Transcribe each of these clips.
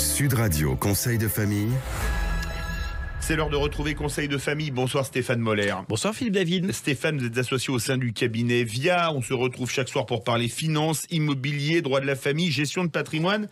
Sud Radio Conseil de famille. C'est l'heure de retrouver Conseil de famille. Bonsoir Stéphane Moller. Bonsoir Philippe David. Stéphane, vous êtes associé au sein du cabinet VIA. On se retrouve chaque soir pour parler finances, immobilier, droit de la famille, gestion de patrimoine.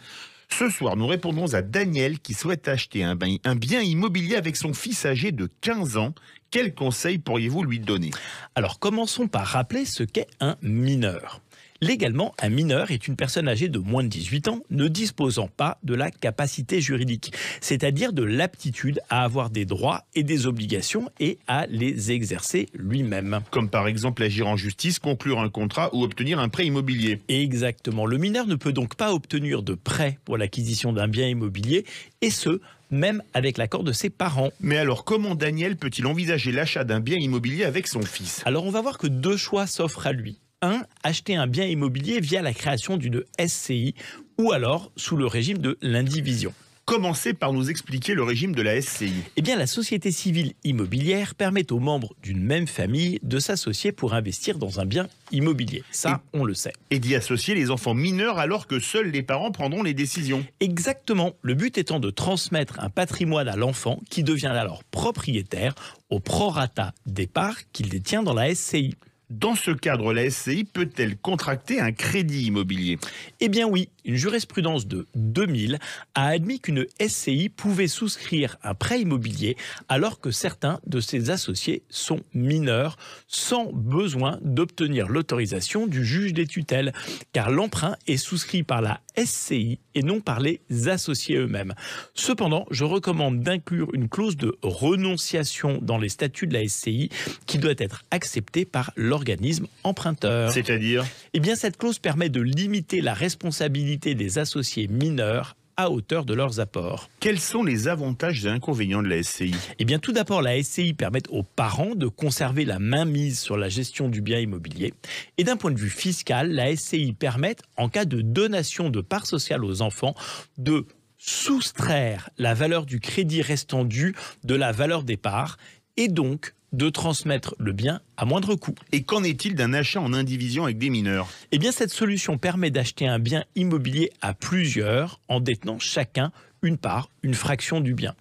Ce soir, nous répondons à Daniel qui souhaite acheter un bien immobilier avec son fils âgé de 15 ans. Quels conseils pourriez-vous lui donner ? Alors commençons par rappeler ce qu'est un mineur. Légalement, un mineur est une personne âgée de moins de 18 ans ne disposant pas de la capacité juridique, c'est-à-dire de l'aptitude à avoir des droits et des obligations et à les exercer lui-même. Comme par exemple agir en justice, conclure un contrat ou obtenir un prêt immobilier. Exactement. Le mineur ne peut donc pas obtenir de prêt pour l'acquisition d'un bien immobilier, et ce, même avec l'accord de ses parents. Mais alors, comment Daniel peut-il envisager l'achat d'un bien immobilier avec son fils ? Alors on va voir que deux choix s'offrent à lui. 1. Acheter un bien immobilier via la création d'une SCI ou alors sous le régime de l'indivision. Commencez par nous expliquer le régime de la SCI. Eh bien, la société civile immobilière permet aux membres d'une même famille de s'associer pour investir dans un bien immobilier. Ça, on le sait. Et d'y associer les enfants mineurs alors que seuls les parents prendront les décisions. Exactement. Le but étant de transmettre un patrimoine à l'enfant qui devient alors propriétaire au prorata des parts qu'il détient dans la SCI. Dans ce cadre, la SCI peut-elle contracter un crédit immobilier ? Eh bien oui, une jurisprudence de 2000 a admis qu'une SCI pouvait souscrire un prêt immobilier alors que certains de ses associés sont mineurs sans besoin d'obtenir l'autorisation du juge des tutelles, car l'emprunt est souscrit par la SCI et non par les associés eux-mêmes. Cependant, je recommande d'inclure une clause de renonciation dans les statuts de la SCI qui doit être acceptée par l'organisme emprunteur. C'est-à-dire ? Eh bien, cette clause permet de limiter la responsabilité des associés mineurs à hauteur de leurs apports. Quels sont les avantages et inconvénients de la SCI ? Eh bien, tout d'abord, la SCI permet aux parents de conserver la mainmise sur la gestion du bien immobilier. Et d'un point de vue fiscal, la SCI permet, en cas de donation de parts sociales aux enfants, de soustraire la valeur du crédit restant dû de la valeur des parts et donc de transmettre le bien à moindre coût. Et qu'en est-il d'un achat en indivision avec des mineurs ? Eh bien, cette solution permet d'acheter un bien immobilier à plusieurs en détenant chacun une part, une fraction du bien.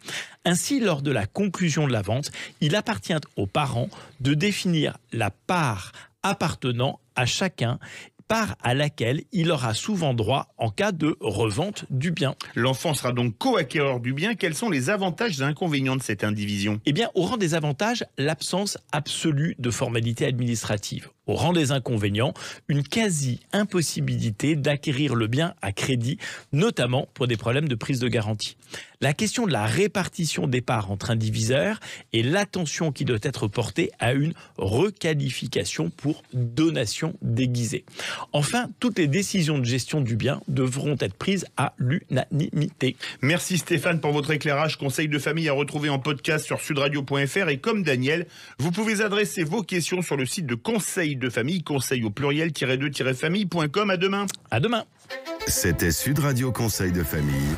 Ainsi, lors de la conclusion de la vente, il appartient aux parents de définir la part appartenant à chacun, part à laquelle il aura souvent droit en cas de revente du bien. L'enfant sera donc co-acquéreur du bien. Quels sont les avantages et inconvénients de cette indivision ? Eh bien, au rang des avantages, l'absence absolue de formalités administratives. Au rang des inconvénients, une quasi-impossibilité d'acquérir le bien à crédit, notamment pour des problèmes de prise de garantie. La question de la répartition des parts entre indivisaires et l'attention qui doit être portée à une requalification pour donation déguisée. Enfin, toutes les décisions de gestion du bien devront être prises à l'unanimité. Merci Stéphane pour votre éclairage. Conseil de famille à retrouver en podcast sur sudradio.fr. Et comme Daniel, vous pouvez adresser vos questions sur le site de Conseil de famille, conseil au pluriel-2-famille.com. À demain. À demain. C'était Sud Radio Conseil de famille.